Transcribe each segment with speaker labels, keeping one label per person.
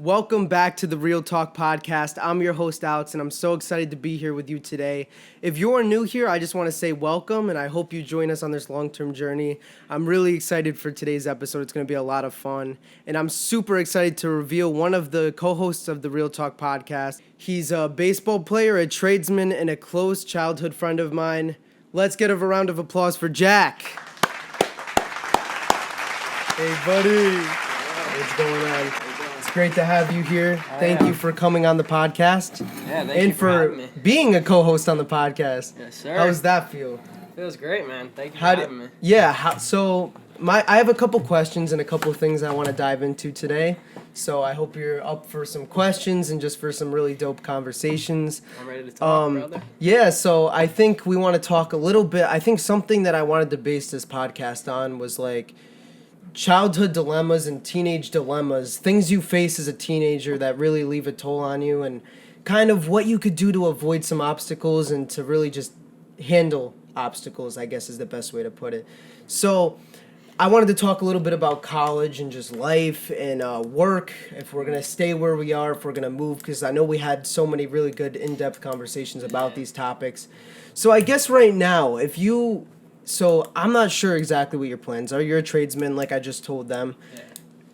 Speaker 1: Welcome back to the Real Talk Podcast. I'm your host, Alex, and I'm so excited to be here with you today. If you're new here, I just want to say welcome, and I hope you join us on this long-term journey. I'm really excited for today's episode. It's going to be a lot of fun, and I'm super excited to reveal one of the co-hosts of the Real Talk Podcast. He's a baseball player, a tradesman, and a close childhood friend of mine. Let's get a round of applause for Jack. Hey, buddy. What's going on? Great to have you here. Thank you for coming on the podcast.
Speaker 2: Yeah, thank you for having me.
Speaker 1: Being a co-host on the podcast.
Speaker 2: Yes, sir.
Speaker 1: How does that feel?
Speaker 2: Feels great, man. Thank you for having me.
Speaker 1: Yeah, I have a couple questions and a couple things I want to dive into today. So I hope you're up for some questions and just for some really dope conversations.
Speaker 2: I'm ready to talk, brother.
Speaker 1: Yeah, so I think we want to talk a little bit. I think something that I wanted to base this podcast on was like childhood dilemmas and teenage dilemmas, things you face as a teenager that really leave a toll on you, and kind of what you could do to avoid some obstacles and to really just handle obstacles, I guess is the best way to put it. So I wanted to talk a little bit about college and just life and work, if we're going to stay where we are, if we're going to move, because I know we had so many really good in-depth conversations about these topics. So I guess right now, So I'm not sure exactly what your plans are. You're a tradesman, like I just told them.
Speaker 2: Yeah.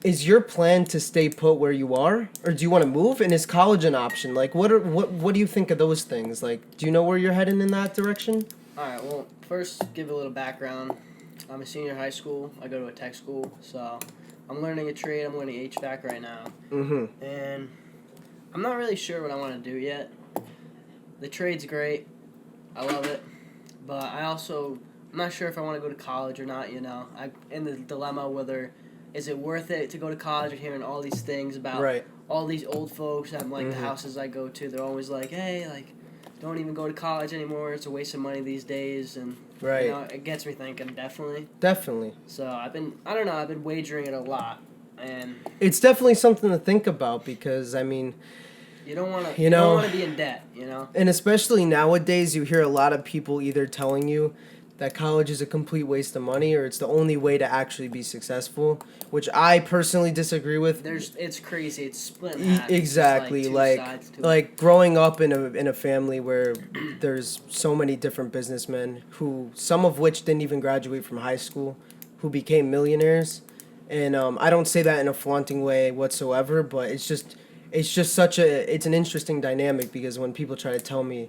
Speaker 1: Is your plan to stay put where you are, or do you want to move? And is college an option? Like, what do you think of those things? Like, do you know where you're heading in that direction?
Speaker 2: All right. Well, first, give a little background. I'm a senior in high school. I go to a tech school, so I'm learning a trade. I'm learning HVAC right now.
Speaker 1: Mm-hmm.
Speaker 2: And I'm not really sure what I want to do yet. The trade's great. I love it, but I'm not sure if I want to go to college or not, I'm in the dilemma whether is it worth it to go to college. I'm hearing all these things about all these old folks at the houses I go to. They're always like, hey, don't even go to college anymore. It's a waste of money these days. And, it gets me thinking, definitely.
Speaker 1: Definitely.
Speaker 2: So I've been wagering it a lot. And
Speaker 1: it's definitely something to think about because, I mean,
Speaker 2: you don't want to be in debt,
Speaker 1: And especially nowadays, you hear a lot of people either telling you that college is a complete waste of money or it's the only way to actually be successful, which I personally disagree with.
Speaker 2: It's crazy. It's split in half.
Speaker 1: Exactly. Like growing up in a family where there's so many different businessmen who, some of which didn't even graduate from high school, who became millionaires. And I don't say that in a flaunting way whatsoever, but it's just it's an interesting dynamic because when people try to tell me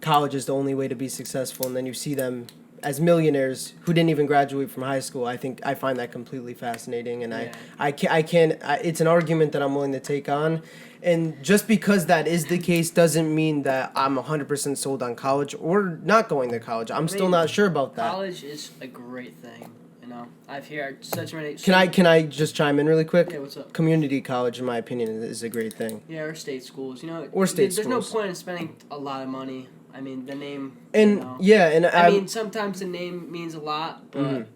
Speaker 1: college is the only way to be successful and then you see them as millionaires who didn't even graduate from high school, I find that completely fascinating, and I can't. It's an argument that I'm willing to take on, and just because that is the case doesn't mean that I'm 100% sold on college or not going to college. I'm still not sure about that.
Speaker 2: College is a great thing, I've heard such many.
Speaker 1: Can I just chime in really quick?
Speaker 2: Yeah, what's up?
Speaker 1: Community college, in my opinion, is a great thing.
Speaker 2: Yeah, or state schools,
Speaker 1: Or state
Speaker 2: schools. There's no point in spending a lot of money. I mean, the name.
Speaker 1: And
Speaker 2: I mean, sometimes the name means a lot, but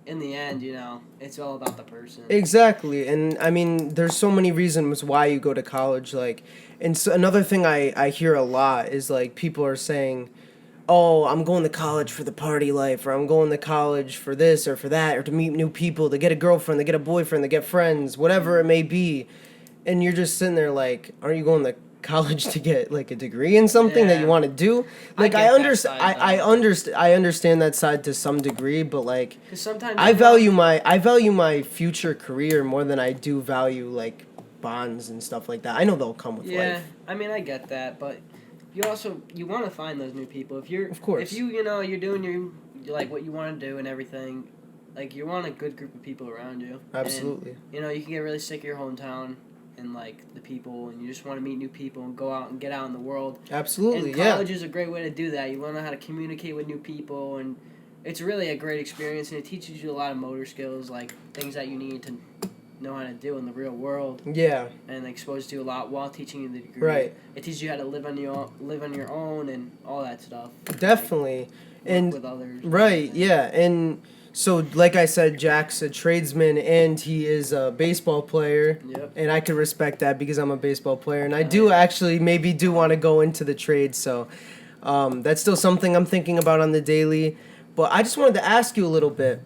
Speaker 2: in the end, it's all about the person.
Speaker 1: Exactly, and I mean, there's so many reasons why you go to college. And so another thing I hear a lot is people are saying, "Oh, I'm going to college for the party life," or "I'm going to college for this or for that, or to meet new people, to get a girlfriend, to get a boyfriend, to get friends, whatever it may be," and you're just sitting there aren't you going to college to get a degree in something that you want to do? I understand that side to some degree, but
Speaker 2: sometimes
Speaker 1: I value my future career more than I do value bonds and stuff like that. I know they'll come with life.
Speaker 2: Yeah, I mean, I get that, but you want to find those new people. If you're you're doing what you want to do and everything, you want a good group of people around you.
Speaker 1: Absolutely.
Speaker 2: And, you can get really sick of your hometown and the people, and you just want to meet new people and go out and get out in the world.
Speaker 1: Absolutely,
Speaker 2: and college is a great way to do that. You learn how to communicate with new people, and it's really a great experience, and it teaches you a lot of motor skills, things that you need to know how to do in the real world.
Speaker 1: Yeah.
Speaker 2: And exposes you to a lot while teaching you the degree.
Speaker 1: Right.
Speaker 2: It teaches you how to live on your own and all that stuff.
Speaker 1: Definitely.
Speaker 2: And with others.
Speaker 1: Right, yeah. And so, like I said, Jack's a tradesman and he is a baseball player.
Speaker 2: Yep.
Speaker 1: And I can respect that because I'm a baseball player. And I do actually maybe want to go into the trade. So that's still something I'm thinking about on the daily. But I just wanted to ask you a little bit.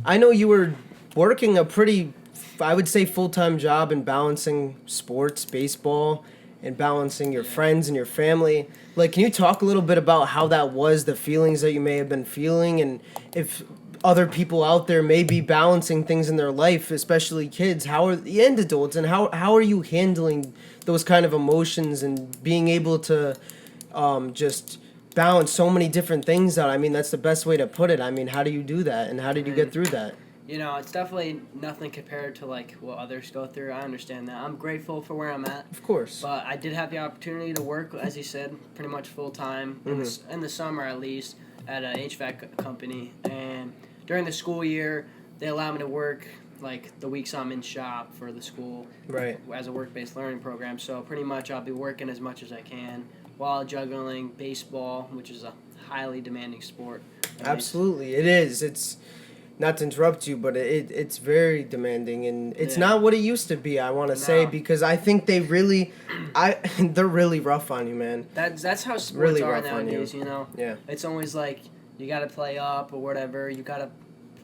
Speaker 1: I know you were working a pretty I would say full-time job and balancing sports, baseball, and balancing your friends and your family. Like, can you talk a little bit about how that was, the feelings that you may have been feeling, and if other people out there may be balancing things in their life, especially kids, and adults, and how are you handling those kind of emotions and being able to just balance so many different things out? I mean, that's the best way to put it. I mean, how do you do that, and how did you get through that?
Speaker 2: You know, it's definitely nothing compared to, like, what others go through. I understand that. I'm grateful for where I'm at.
Speaker 1: Of course.
Speaker 2: But I did have the opportunity to work, as you said, pretty much full-time, in the summer at least, at an HVAC company. And during the school year, they allow me to work, like, the weeks I'm in shop for the school.
Speaker 1: Right.
Speaker 2: As a work-based learning program. So pretty much I'll be working as much as I can while juggling baseball, which is a highly demanding sport.
Speaker 1: Absolutely. It is. It's... Not to interrupt you, but it's very demanding, and it's not what it used to be, I want to say, because I think they're really rough on you, man.
Speaker 2: That's how sports
Speaker 1: really
Speaker 2: are
Speaker 1: rough
Speaker 2: nowadays,
Speaker 1: on
Speaker 2: you know?
Speaker 1: Yeah.
Speaker 2: It's always like, you got to play up or whatever. You got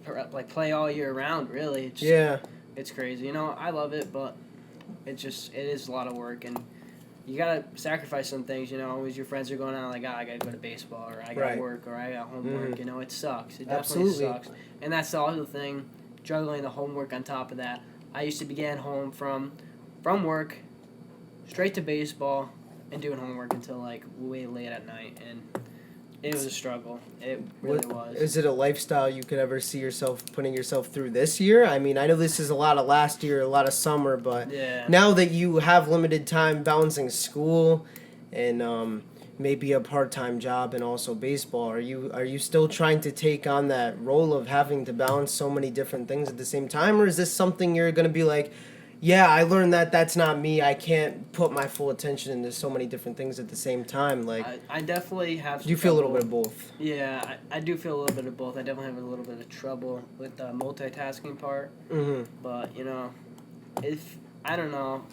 Speaker 2: to, like, play all year round, really. It's crazy. You know, I love it, but it is a lot of work, and you gotta sacrifice some things, you know. Always your friends are going out like, I gotta go to baseball, or I got work, or I got homework. You know, it sucks. It definitely sucks. And that's the other thing, juggling the homework on top of that. I used to be getting home from work, straight to baseball, and doing homework until like way late at night, and it was a struggle. It really was.
Speaker 1: Is it a lifestyle you could ever see yourself putting yourself through this year? I mean, I know this is a lot of last year, a lot of summer, but now that you have limited time balancing school and maybe a part-time job and also baseball, are you still trying to take on that role of having to balance so many different things at the same time, or is this something you're going to be like, yeah, I learned that that's not me. I can't put my full attention into so many different things at the same time. Like,
Speaker 2: I definitely have some
Speaker 1: you feel
Speaker 2: trouble.
Speaker 1: a little bit of both.
Speaker 2: Yeah, I do feel a little bit of both. I definitely have a little bit of trouble with the multitasking part. But, you know, I don't know.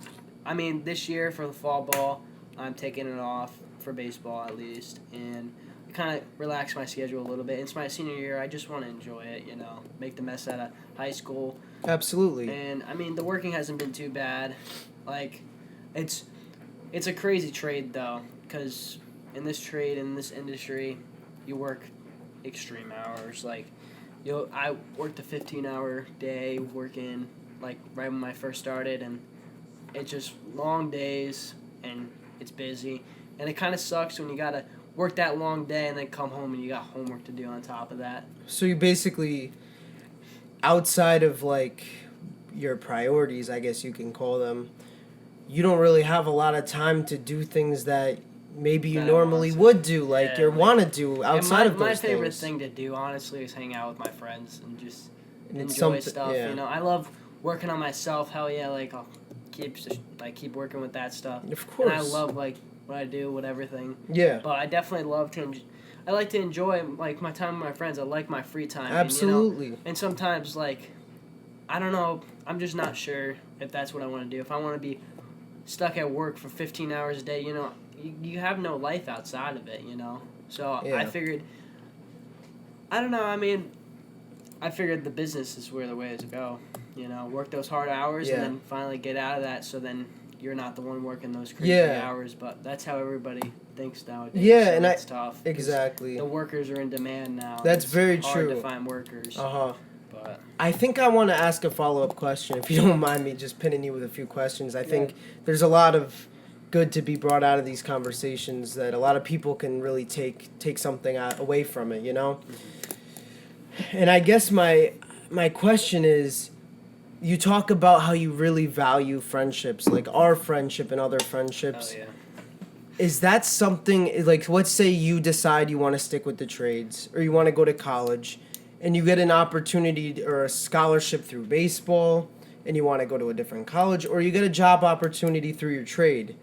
Speaker 2: I mean, this year for the fall ball, I'm taking it off for baseball at least, and kind of relax my schedule a little bit. It's my senior year. I just want to enjoy it, you know, make the mess out of high school.
Speaker 1: Absolutely.
Speaker 2: And I mean, the working hasn't been too bad. Like, it's a crazy trade though, because in this trade, in this industry, you work extreme hours. Like, I worked a 15-hour day working, like, right when I first started, and it's just long days, and it's busy, and it kind of sucks when you gotta work that long day and then come home and you got homework to do on top of that.
Speaker 1: So you basically, outside of like your priorities, I guess you can call them, you don't really have a lot of time to do things that maybe you normally would do, like you want to do outside of those
Speaker 2: my favorite
Speaker 1: things.
Speaker 2: thing to do, honestly, is hang out with my friends and just
Speaker 1: And
Speaker 2: enjoy stuff. You know, I love working on myself. Hell yeah, like I'll keep working with that stuff.
Speaker 1: Of course.
Speaker 2: And I love like what I do with everything.
Speaker 1: Yeah.
Speaker 2: But I definitely love to. I like to enjoy like my time with my friends. I like my free time.
Speaker 1: Absolutely.
Speaker 2: And, you know, and sometimes like, I don't know. I'm just not sure if that's what I want to do. If I want to be stuck at work for 15 hours a day, you know, you have no life outside of it, you know. So I figured. I don't know. I mean, I figured the business is where the way to go. You know, work those hard hours and then finally get out of that. So then you're not the one working those crazy hours. But that's how everybody thinks nowadays.
Speaker 1: Yeah,
Speaker 2: so
Speaker 1: and
Speaker 2: it's tough.
Speaker 1: Exactly.
Speaker 2: The workers are in demand now.
Speaker 1: That's very
Speaker 2: true.
Speaker 1: true.
Speaker 2: Hard to find workers. But
Speaker 1: I think I want to ask a follow-up question, if you don't mind me just pinning you with a few questions. I think there's a lot of good to be brought out of these conversations that a lot of people can really take something away from it, you know? And I guess my question is, you talk about how you really value friendships, like our friendship and other friendships.
Speaker 2: Oh, yeah.
Speaker 1: Is that something, like, let's say you decide you want to stick with the trades or you want to go to college and you get an opportunity or a scholarship through baseball and you want to go to a different college, or you get a job opportunity through your trade.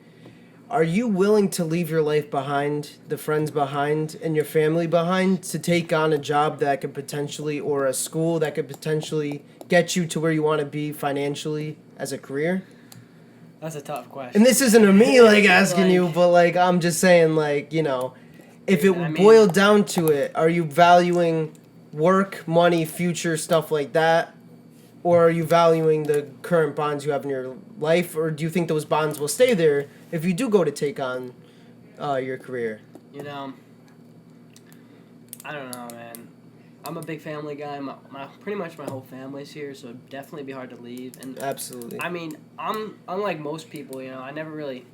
Speaker 1: Are you willing to leave your life behind, the friends behind, and your family behind to take on a job that could potentially, or a school that could potentially get you to where you want to be financially as a career?
Speaker 2: That's a tough question.
Speaker 1: And this isn't a me, like, asking you, but, like, I'm just saying, like, you know, if it boiled down to it, are you valuing work, money, future, stuff like that, Or are you valuing the current bonds you have in your life, or do you think those bonds will stay there if you do go to take on your career?
Speaker 2: You know, I don't know, man. I'm a big family guy. My pretty much my whole family's here, so it'd definitely be hard to leave. And
Speaker 1: Absolutely.
Speaker 2: I mean, I'm unlike most people. You know, I never really.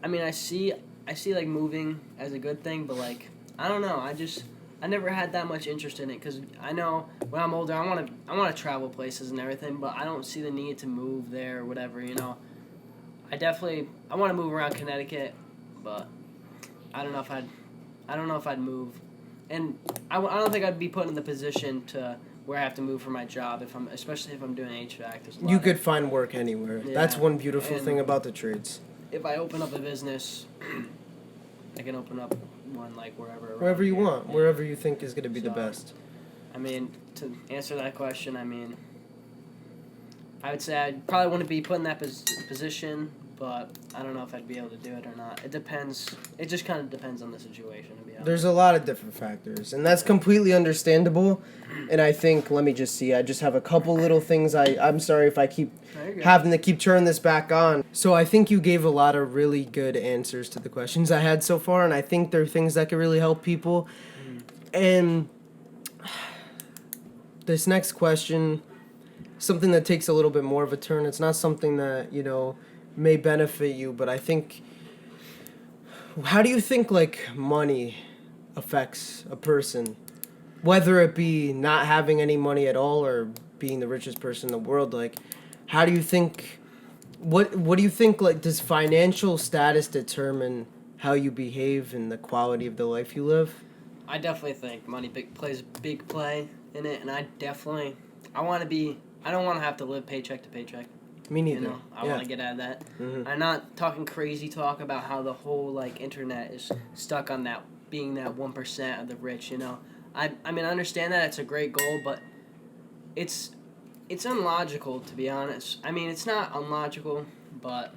Speaker 2: I mean, I see like moving as a good thing, but like I don't know. I never had that much interest in it because I know when I'm older, I want to travel places and everything, but I don't see the need to move there or whatever. You know, I want to move around Connecticut, but I don't know if I'd move, and I don't think I'd be put in the position to where I have to move for my job especially if I'm doing HVAC.
Speaker 1: You could find work anywhere.
Speaker 2: Yeah.
Speaker 1: That's one beautiful
Speaker 2: And
Speaker 1: thing about the trades.
Speaker 2: if I open up a business, I can open up one like wherever.
Speaker 1: Wherever you
Speaker 2: here.
Speaker 1: want,
Speaker 2: Yeah.
Speaker 1: wherever you think is going to be the
Speaker 2: So,
Speaker 1: best.
Speaker 2: I mean, to answer that question, I mean, I would say I'd probably want to be put in that position, but I don't know if I'd be able to do it or not. It depends. It just kind of depends on the situation, to be honest.
Speaker 1: There's a lot of different factors, and that's completely understandable. And I think, let me just see, I just have a couple little things. I'm sorry if I keep having to keep turning this back on. So I think you gave a lot of really good answers to the questions I had so far, and I think they're things that could really help people. And this next question, something that takes a little bit more of a turn. It's not something that, may benefit you, but I think, how do you think, like, money affects a person? Whether it be not having any money at all or being the richest person in the world, like, how do you think, what do you think, like, does financial status determine how you behave and the quality of the life you live?
Speaker 2: I definitely think money plays a big play in it, and I don't want to have to live paycheck to paycheck.
Speaker 1: Me neither.
Speaker 2: You know, I want to get out of that.
Speaker 1: Mm-hmm.
Speaker 2: I'm not talking crazy talk about how the whole like internet is stuck on that being that 1% of the rich. You know, I mean I understand that it's a great goal, but it's unlogical, to be honest. I mean, it's not unlogical, but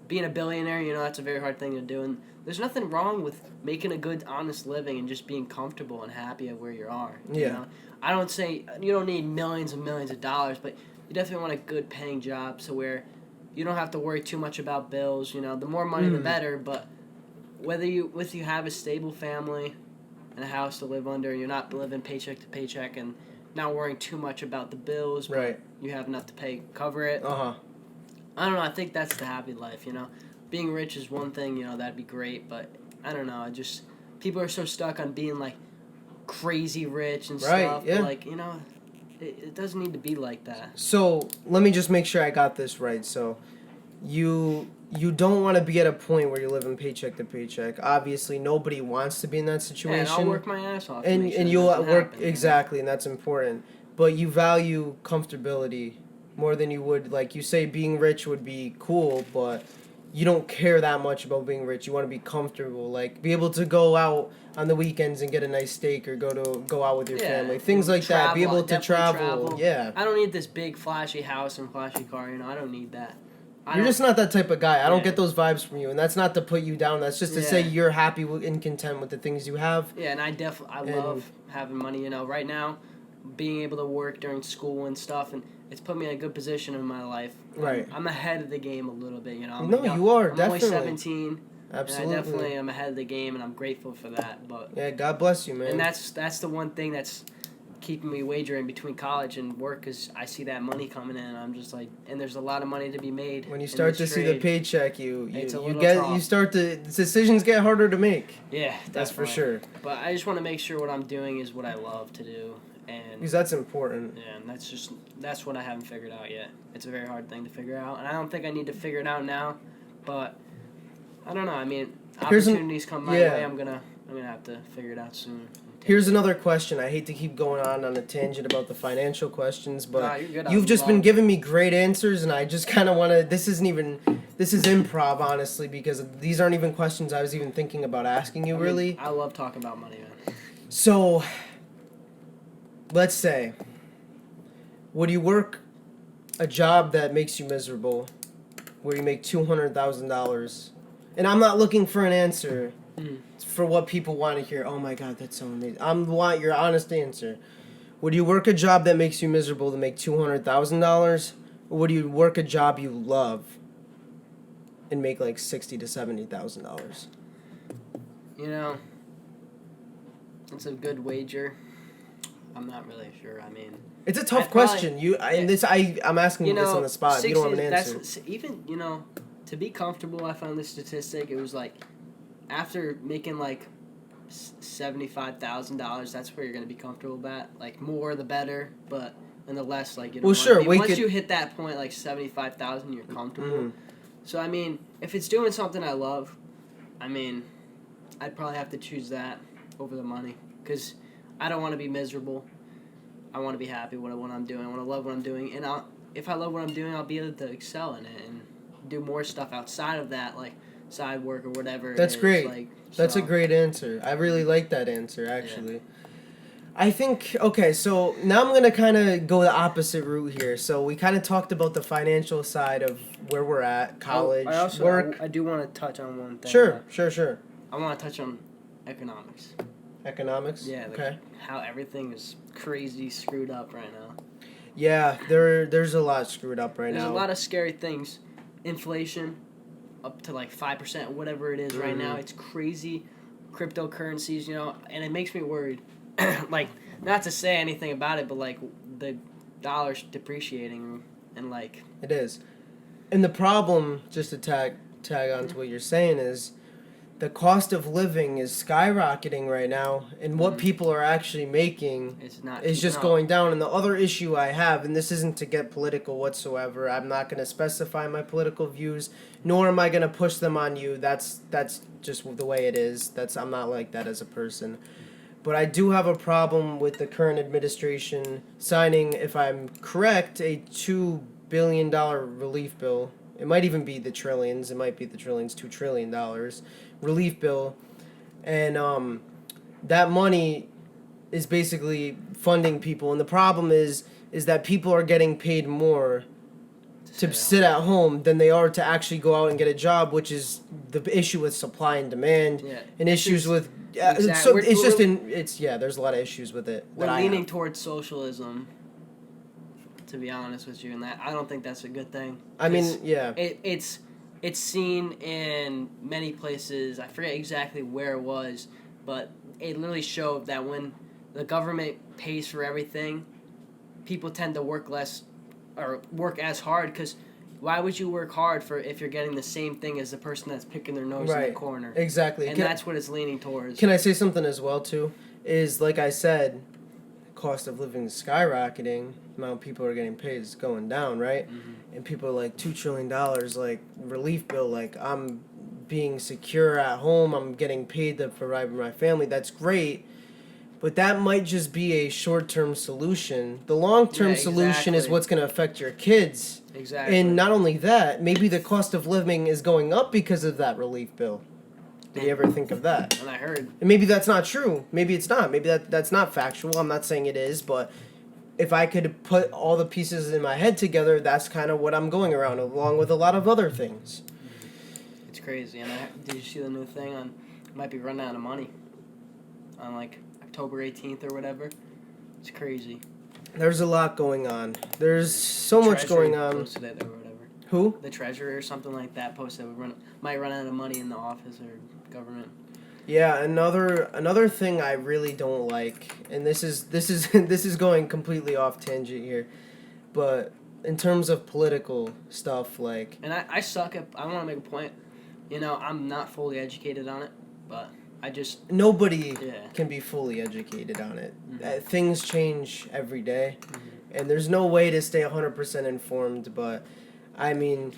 Speaker 2: being a billionaire, that's a very hard thing to do, and there's nothing wrong with making a good, honest living and just being comfortable and happy at where you are. You know? I don't say you don't need millions and millions of dollars, but you definitely want a good paying job so where you don't have to worry too much about bills. The more money, the better, but whether you have a stable family and a house to live under, you're not living paycheck to paycheck and not worrying too much about the bills, but
Speaker 1: right.
Speaker 2: You have enough to cover it.
Speaker 1: Uh-huh.
Speaker 2: I don't know, I think that's the happy life, Being rich is one thing, that'd be great, but I don't know, people are so stuck on being like crazy rich and stuff,
Speaker 1: yeah.
Speaker 2: but like, it doesn't need to be like that.
Speaker 1: So, let me just make sure I got this right. So, you don't want to be at a point where you're living paycheck to paycheck. Obviously, nobody wants to be in that situation.
Speaker 2: And I'll work my ass off.
Speaker 1: And you'll work exactly, and that's important. But you value comfortability more than you would, like you say, being rich would be cool, but you don't care that much about being rich. You want to be comfortable, like be able to go out on the weekends and get a nice steak or go out with your family, things like that. Be able to travel. Yeah.
Speaker 2: I don't need this big flashy house and flashy car. I don't need that.
Speaker 1: You're just not that type of guy. I don't get those vibes from you, and that's not to put you down. That's just to say you're happy and content with the things you have.
Speaker 2: Yeah, and I love having money. Right now, being able to work during school and stuff, and it's put me in a good position in my life.
Speaker 1: Right.
Speaker 2: I'm ahead of the game a little bit.
Speaker 1: You are
Speaker 2: I'm
Speaker 1: definitely.
Speaker 2: only 17.
Speaker 1: Absolutely.
Speaker 2: And I definitely am ahead of the game, and I'm grateful for that. But
Speaker 1: yeah, God bless you, man.
Speaker 2: And that's the one thing that's keeping me wagering between college and work, because I see that money coming in, and I'm just like, and there's a lot of money to be made.
Speaker 1: When you start to see the paycheck, the decisions get harder to make.
Speaker 2: Yeah, definitely.
Speaker 1: That's for sure.
Speaker 2: But I just want to make sure what I'm doing is what I love to do, and
Speaker 1: because that's important.
Speaker 2: Yeah, and that's what I haven't figured out yet. It's a very hard thing to figure out, and I don't think I need to figure it out now, but I don't know. I mean, opportunities come my way. I'm gonna have to figure it out soon.
Speaker 1: Here's another question. I hate to keep going on a tangent about the financial questions, but
Speaker 2: you're good.
Speaker 1: You've just been giving me great answers, and I just kind of want to. This is improv, honestly, because these aren't even questions I was even thinking about asking you. Really,
Speaker 2: I love talking about money, man.
Speaker 1: So, let's say, would you work a job that makes you miserable, where you make $200,000, and I'm not looking for an answer. For what people want to hear. Oh my God, that's so amazing. I want your honest answer. Would you work a job that makes you miserable to make $200,000, or would you work a job you love and make like $60,000 to $70,000?
Speaker 2: You know, it's a good wager. I'm not really sure. I mean,
Speaker 1: it's a tough question. I'm asking this on the spot. You don't have an answer.
Speaker 2: That's even, to be comfortable. I found this statistic. It was like after making like $75,000, that's where you're gonna be comfortable at. Like more the better, but and the less like
Speaker 1: Well, sure.
Speaker 2: Once you hit that point, like 75,000, you're comfortable.
Speaker 1: Mm-hmm.
Speaker 2: So I mean, if it's doing something I love, I mean, I'd probably have to choose that over the money because I don't want to be miserable. I want to be happy with what I'm doing. I want to love what I'm doing, and if I love what I'm doing, I'll be able to excel in it and do more stuff outside of that, like side work or whatever.
Speaker 1: That's great.
Speaker 2: Like,
Speaker 1: that's a great answer. I really like that answer, actually. Yeah. I think, okay, so now I'm going to kind of go the opposite route here. So we kind of talked about the financial side of where we're at, college, work.
Speaker 2: I do want to touch on one thing.
Speaker 1: Sure.
Speaker 2: I want to touch on economics.
Speaker 1: Economics?
Speaker 2: Yeah,
Speaker 1: okay.
Speaker 2: How everything is crazy screwed up right now.
Speaker 1: Yeah, there's a lot screwed up right now.
Speaker 2: There's a lot of scary things. Inflation, up to like 5%, whatever it is right now. It's crazy. Cryptocurrencies, and it makes me worried. Like, not to say anything about it, but like the dollar's depreciating and like
Speaker 1: it is. And the problem, just to tag on to what you're saying, is the cost of living is skyrocketing right now, and what people are actually making is just going down. And the other issue I have, and this isn't to get political whatsoever, I'm not going to specify my political views, nor am I going to push them on you. That's just the way it is. I'm not like that as a person. But I do have a problem with the current administration signing, if I'm correct, a $2 billion relief bill. It might even be the trillions. It might be the trillions, $2 trillion relief bill. And that money is basically funding people. And the problem is that people are getting paid more to sit at home than they are to actually go out and get a job, which is the issue with supply and demand, and issues with. Exactly. So there's a lot of issues with it.
Speaker 2: We're leaning towards socialism. To be honest with you, and that I don't think that's a good thing.
Speaker 1: I mean, yeah,
Speaker 2: it's seen in many places. I forget exactly where it was, but it literally showed that when the government pays for everything, people tend to work less or work as hard. Because why would you work hard if you're getting the same thing as the person that's picking their nose in the corner?
Speaker 1: Exactly,
Speaker 2: and that's what it's leaning towards.
Speaker 1: Can I say something as well too? Is like I said, cost of living is skyrocketing. The amount of people are getting paid is going down, right? And people are like, $2 trillion, like relief bill, like I'm being secure at home, I'm getting paid to provide for my family. That's great, but that might just be a short-term solution. The long-term solution is what's going to affect your kids.
Speaker 2: Exactly.
Speaker 1: And not only that, maybe the cost of living is going up because of that relief bill. Did you ever think of that?
Speaker 2: And I heard.
Speaker 1: And maybe that's not true. Maybe it's not. Maybe that's not factual. I'm not saying it is, but if I could put all the pieces in my head together, that's kind of what I'm going around, along with a lot of other things.
Speaker 2: It's crazy. And did you see the new thing on? Might be running out of money on like October 18th or whatever. It's crazy.
Speaker 1: There's a lot going on. There's so much going on.
Speaker 2: Posted it or whatever.
Speaker 1: Who?
Speaker 2: The treasurer or something like that posted might run out of money in the office or government.
Speaker 1: Yeah, another thing I really don't like, and this is going completely off tangent here, but in terms of political stuff, like.
Speaker 2: And I suck at. I want to make a point. I'm not fully educated on it, but I just.
Speaker 1: Nobody can be fully educated on it. Things change every day, and there's no way to stay 100% informed. But, I mean.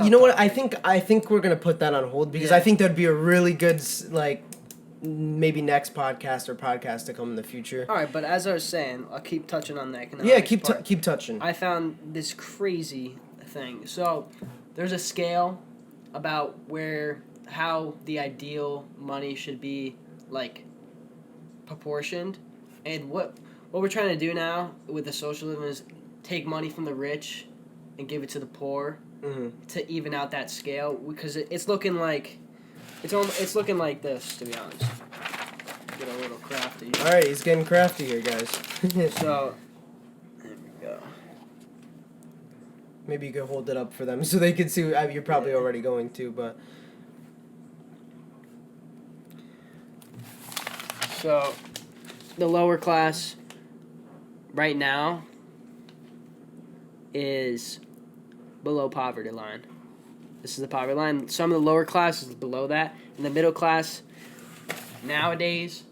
Speaker 1: You know what? I think we're gonna put that on hold because I think that'd be a really good maybe next podcast or podcast to come in the future.
Speaker 2: All right, but as I was saying, I'll keep touching on the economics.
Speaker 1: Yeah, keep touching.
Speaker 2: I found this crazy thing. So there's a scale about how the ideal money should be like proportioned, and what we're trying to do now with the socialism is take money from the rich and give it to the poor. To even out that scale, because it's looking like it's looking like this, to be honest. Get a little crafty.
Speaker 1: All right, he's getting crafty here, guys.
Speaker 2: So, there we go.
Speaker 1: Maybe you could hold it up for them so they can see. You're probably already going to, but.
Speaker 2: So, the lower class right now is below poverty line. This is the poverty line. Some of the lower class is below that. And the middle class, nowadays,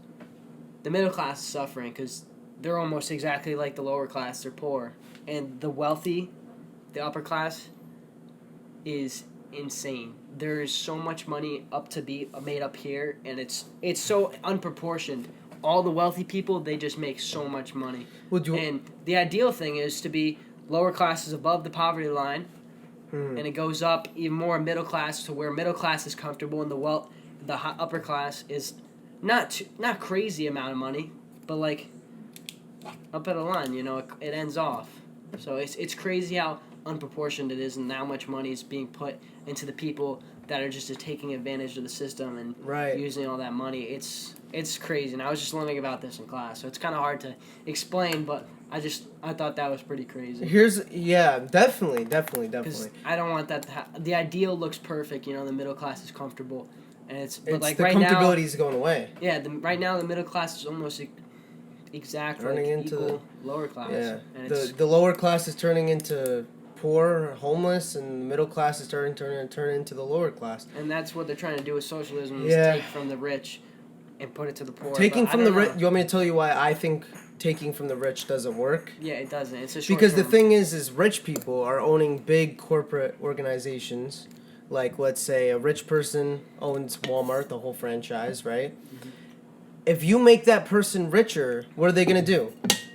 Speaker 2: the middle class is suffering because they're almost exactly like the lower class. They're poor. And the wealthy, the upper class, is insane. There is so much money up to be made up here, and it's so unproportioned. All the wealthy people, they just make so much money. And the ideal thing is to be lower class is above the poverty line, and it goes up even more middle class to where middle class is comfortable, and the upper class is not crazy amount of money, but like up at a line, it ends off. So it's crazy how unproportioned it is and how much money is being put into the people that are just taking advantage of the system and using all that money. It's crazy, and I was just learning about this in class, so it's kind of hard to explain, but I thought that was pretty crazy.
Speaker 1: Definitely.
Speaker 2: Because I don't want that to the ideal looks perfect, the middle class is comfortable, and but like
Speaker 1: the
Speaker 2: right now,
Speaker 1: comfortability is going away.
Speaker 2: Yeah, right now the middle class is almost exactly equal lower class.
Speaker 1: Yeah,
Speaker 2: and
Speaker 1: the lower class is turning into poor, homeless, and the middle class is turn into the lower class.
Speaker 2: And that's what they're trying to do with socialism, is take from the rich and put it to the poor.
Speaker 1: Taking from the rich, you want me to tell you why I think taking from the rich doesn't work?
Speaker 2: Yeah, it doesn't. It's a short
Speaker 1: Because the
Speaker 2: term.
Speaker 1: thing is rich people are owning big corporate organizations. Like, let's say a rich person owns Walmart, the whole franchise, right? Mm-hmm. If you make that person richer, what are they going to do?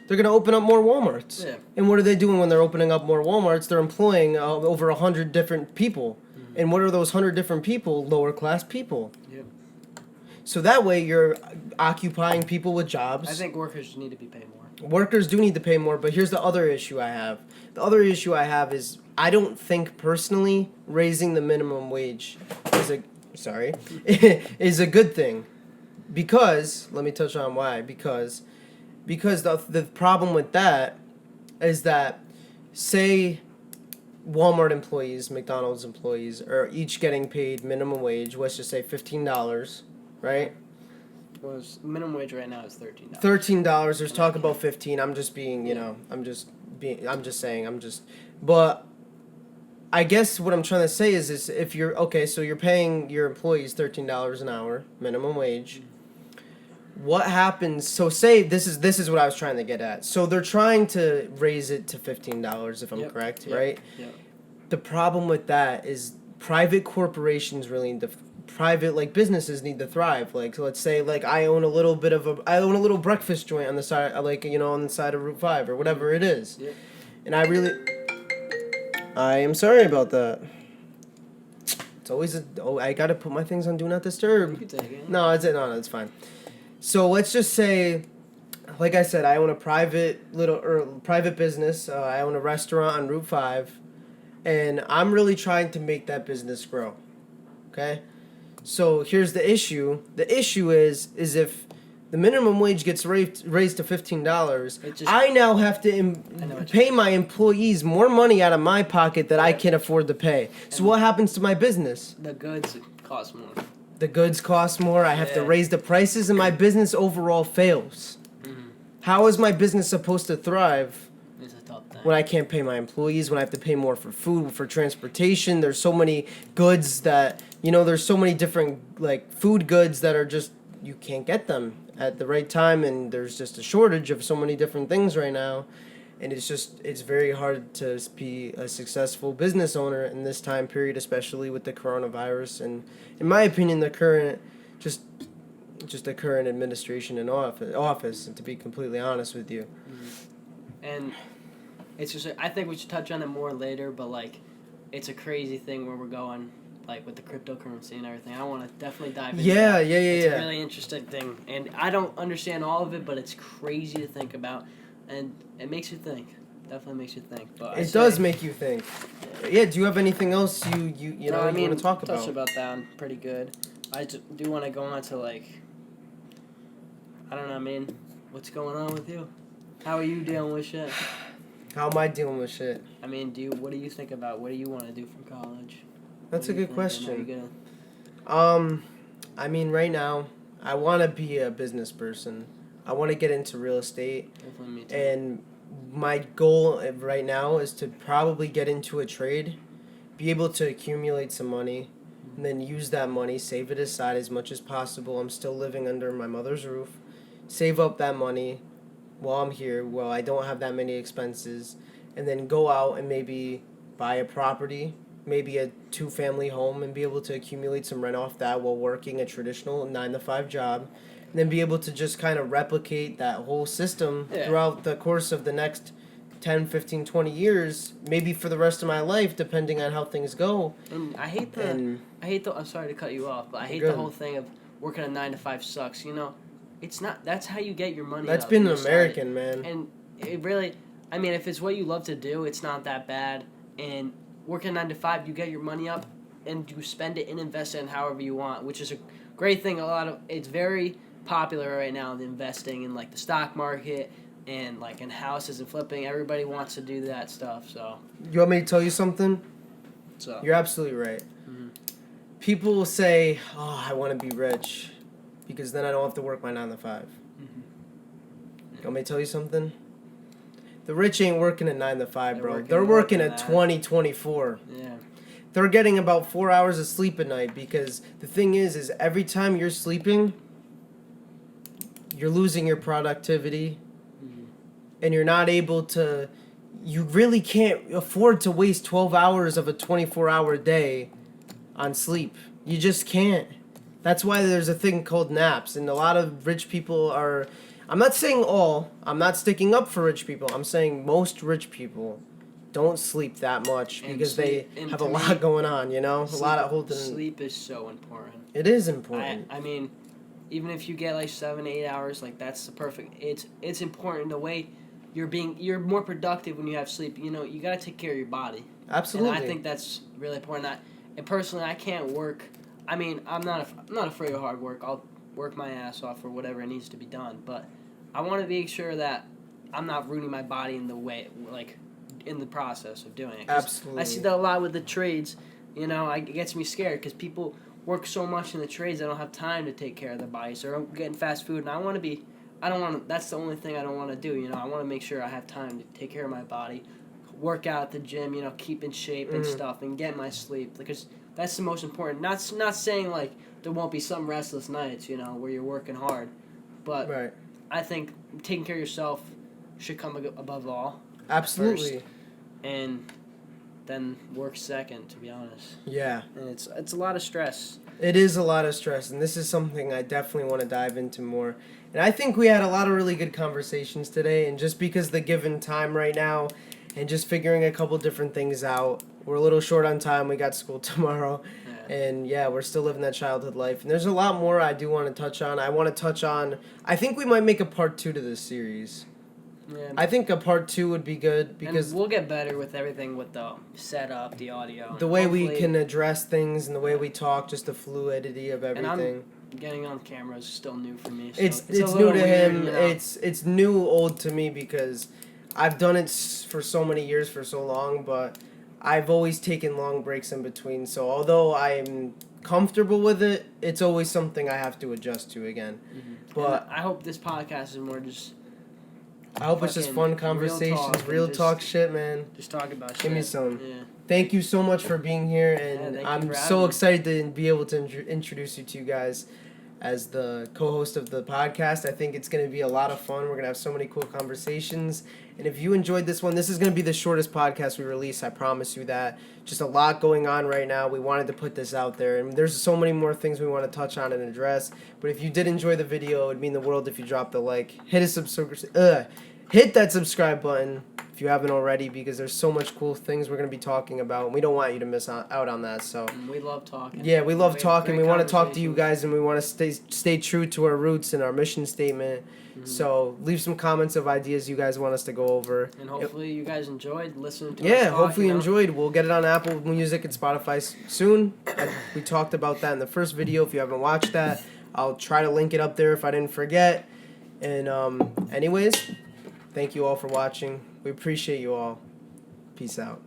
Speaker 1: They're going to open up more Walmarts.
Speaker 2: Yeah.
Speaker 1: And what are they doing when they're opening up more Walmarts? They're employing over 100 different people. Mm-hmm. And what are those 100 different people? Lower class people. Yep. So that way you're occupying people with jobs.
Speaker 2: I think workers need to be paid more.
Speaker 1: Workers do need to pay more, but here's the other issue I have. The other issue I have is I don't think personally raising the minimum wage is a good thing. Because, let me touch on why. Because the problem with that is that, say, Walmart employees, McDonald's employees are each getting paid minimum wage, let's just say $15, right?
Speaker 2: Well, minimum wage right now is $13.
Speaker 1: $13. There's talk about 15. I'm just being, but I guess what I'm trying to say is if you're so you're paying your employees $13 an hour minimum wage. What happens? So say this is what I was trying to get at. So they're trying to raise it to $15 if I'm correct, right? Yep. The problem with that is private corporations really need to private businesses need to thrive. Like, so let's say I own a little breakfast joint on the side on the side of Route 5 or whatever it is. Yep. And I am sorry about that. It's always I got to put my things on do not disturb.
Speaker 2: You can take it.
Speaker 1: No, it's fine. So let's just say, like I said, I own a private business. I own a restaurant on Route 5, and I'm really trying to make that business grow. Okay? So here's the issue. The issue is if the minimum wage gets raised to $15, I now have to pay my employees more money out of my pocket that I can't afford to pay. So what happens to my business?
Speaker 2: The goods cost more.
Speaker 1: The goods cost more. I have to raise the prices, and my business overall fails. Mm-hmm. How is my business supposed to thrive when I can't pay my employees, when I have to pay more for food, for transportation? There's so many goods that, there's so many different, food goods that are just, you can't get them at the right time, and there's just a shortage of so many different things right now. And it's very hard to be a successful business owner in this time period, especially with the coronavirus. And in my opinion, the current administration in office, and to be completely honest with you.
Speaker 2: Mm-hmm. And it's just, I think we should touch on it more later, but it's a crazy thing where we're going, with the cryptocurrency and everything. I want to definitely dive into that. It's a really interesting thing. And I don't understand all of it, but it's crazy to think about. And it makes you think. Definitely makes you think. But
Speaker 1: it does make you think. Yeah. Do you have anything else you want to talk about?
Speaker 2: Touched about that pretty good. I do want to go on to I don't know, man. What's going on with you? How are you dealing with shit?
Speaker 1: How am I dealing with shit?
Speaker 2: I mean, what do you think about? What do you want to do from college?
Speaker 1: That's a good question.
Speaker 2: Are you
Speaker 1: I mean, right now, I want to be a business person. I want to get into real estate.
Speaker 2: Definitely me too.
Speaker 1: And my goal right now is to probably get into a trade, be able to accumulate some money, and then use that money, save it aside as much as possible. I'm still living under my mother's roof. Save up that money while I'm here, while I don't have that many expenses, and then go out and maybe buy a property, maybe a 2-family home, and be able to accumulate some rent off that while working a traditional 9-to-5 job, and then be able to just kind of replicate that whole system throughout the course of the next 10, 15, 20 years, maybe for the rest of my life, depending on how things go.
Speaker 2: And I hate the I'm sorry to cut you off, but I hate the whole thing of working a 9-to-5 sucks, you know? It's not, that's how you get your money
Speaker 1: That's
Speaker 2: up
Speaker 1: been an American, man.
Speaker 2: And it really, I mean, if it's what you love to do, it's not that bad. And working 9-to-5, you get your money up and you spend it and invest it in however you want, which is a great thing. It's very popular right now, the investing in like the stock market and like in houses and flipping. Everybody wants to do that stuff, so.
Speaker 1: You want me to tell you something?
Speaker 2: So.
Speaker 1: You're absolutely right.
Speaker 2: Mm-hmm.
Speaker 1: People will say, "Oh, I want to be rich because then I don't have to work my 9-to-5."
Speaker 2: Mm-hmm.
Speaker 1: You want me to tell you something? The rich ain't working at 9-to-5, bro. They're
Speaker 2: more
Speaker 1: working
Speaker 2: than
Speaker 1: at
Speaker 2: that.
Speaker 1: 20-24.
Speaker 2: Yeah.
Speaker 1: They're getting about 4 hours of sleep a night because the thing is every time you're sleeping, you're losing your productivity, and you're not able to. You really can't afford to waste 12 hours of a 24-hour day on sleep. You just can't. That's why there's a thing called naps, and a lot of rich people are. I'm not saying all. I'm not sticking up for rich people. I'm saying most rich people don't sleep that much because they have a lot going on, you know? A lot of holding.
Speaker 2: Sleep is so important.
Speaker 1: It is important.
Speaker 2: I mean, even if you get like 7-8 hours, like that's the perfect. It's important the way you're more productive when you have sleep. You know, you gotta take care of your body.
Speaker 1: Absolutely.
Speaker 2: And I think that's really important. And personally, I can't work. I mean, I'm not afraid of hard work. I'll work my ass off for whatever needs to be done. But I want to make sure that I'm not ruining my body in the way, like, in the process of doing it.
Speaker 1: Absolutely.
Speaker 2: I see that a lot with the trades. You know, it gets me scared because people work so much in the trades they don't have time to take care of their bodies. They're getting fast food, and I don't want to. That's the only thing I don't want to do. You know, I want to make sure I have time to take care of my body, work out at the gym. You know, keep in shape and stuff, and get my sleep because that's the most important. Not saying like there won't be some restless nights. You know, where you're working hard, but
Speaker 1: right.
Speaker 2: I think taking care of yourself should come above all.
Speaker 1: Absolutely.
Speaker 2: First, and then work second, to be honest.
Speaker 1: Yeah.
Speaker 2: And it's a lot of stress.
Speaker 1: It is a lot of stress, and this is something I definitely want to dive into more. And I think we had a lot of really good conversations today, and just because the given time right now and just figuring a couple different things out, we're a little short on time. We got school tomorrow.
Speaker 2: Yeah.
Speaker 1: And yeah, we're still living that childhood life. And there's a lot more I do want to touch on. I think we might make a part 2 to this series.
Speaker 2: Yeah.
Speaker 1: I think a part 2 would be good because
Speaker 2: and we'll get better with everything with the setup, the audio.
Speaker 1: The way we can address things and the way we talk, just the fluidity of everything.
Speaker 2: And getting on camera is still new for me. So
Speaker 1: it's
Speaker 2: a
Speaker 1: new to
Speaker 2: weird,
Speaker 1: him.
Speaker 2: You know?
Speaker 1: It's new old to me because I've done it for so many years, for so long, but I've always taken long breaks in between. So although I'm comfortable with it, it's always something I have to adjust to again.
Speaker 2: Mm-hmm.
Speaker 1: But
Speaker 2: and I hope this podcast is more just.
Speaker 1: I hope it's just fun conversations, real talk shit, man.
Speaker 2: Just talk about shit.
Speaker 1: Give me some.
Speaker 2: Yeah.
Speaker 1: Thank you so much for being here, and I'm so excited to be able to introduce you to you guys as the co-host of the podcast. I think it's going to be a lot of fun. We're going to have so many cool conversations. And if you enjoyed this one, this is going to be the shortest podcast we release. I promise you that. Just a lot going on right now. We wanted to put this out there. And there's so many more things we want to touch on and address. But if you did enjoy the video, it would mean the world if you dropped a like. Hit that subscribe button if you haven't already, because there's so much cool things we're going to be talking about. And we don't want you to miss out on that. So
Speaker 2: we love talking.
Speaker 1: Yeah, we love talking. We want to talk to you guys, and we want to stay true to our roots and our mission statement. Mm-hmm. So leave some comments of ideas you guys want us to go over.
Speaker 2: And hopefully you guys enjoyed listening to us talk,
Speaker 1: hopefully you enjoyed. We'll get it on Apple Music and Spotify soon. We talked about that in the first video. If you haven't watched that, I'll try to link it up there if I didn't forget. And anyways, thank you all for watching. We appreciate you all. Peace out.